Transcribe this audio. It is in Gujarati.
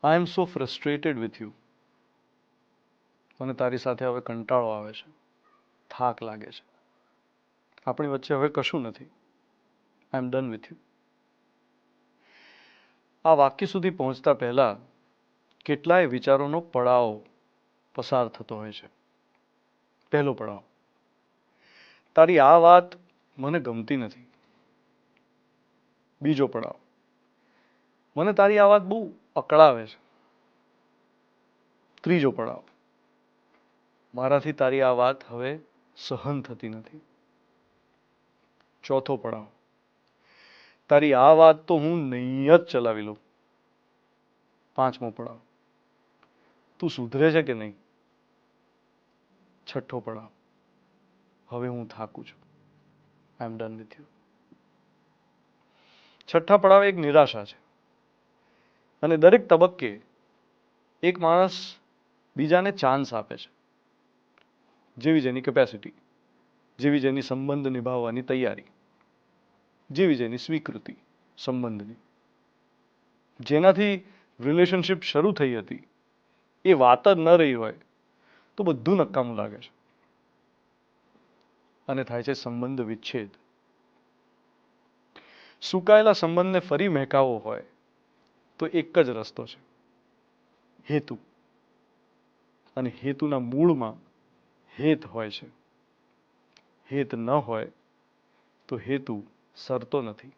I am so frustrated with you. મને તારી સાથે હવે કંટાળો આવે છે, થાક લાગે છે. આપણી વચ્ચે હવે કશું નથી. આઈ એમ ડન વિથ યુ. આ વાક્ય સુધી પહોંચતા પહેલા કેટલાય વિચારોનો પડાવ પસાર થતો હોય છે. પહેલો પડાવ, તારી આ વાત મને ગમતી નથી. બીજો પડાવ, મને તારી આ વાત બહુ અકળાવે છે. ત્રીજો પડાવ, મારાથી તારી આ વાત હવે સહન થતી નથી. ચોથો પડાવ, તારી આ વાત તો હું નહીં જ ચલાવી લઉં. પાંચમો પડાવ, તું સુધરે છે કે નહીં. છઠ્ઠો પડાવ, હવે હું થાકું છું. આઈ એમ ડન વિથ યુ. છઠ્ઠા પડાવે એક નિરાશા છે. અને દરેક તબક્કે એક માણસ બીજાને ચાન્સ આપે છે, જેવી જેની કેપેસિટી, જેવી જેની સંબંધ નિભાવવાની તૈયારી, જેવી જેની સ્વીકૃતિ સંબંધની. જેનાથી રિલેશનશિપ શરૂ થઈ હતી એ વાત જ ન રહી હોય તો બધું નકામું લાગે છે અને થાય છે સંબંધ વિચ્છેદ. સુકાયેલા સંબંધને ફરી મહેકાવવો હોય તો એક જ રસ્તો છે, હેતુ. અને હેતુના મૂળમાં હેત હોય છે. હેત ન હોય તો હેતુ સરતો નથી.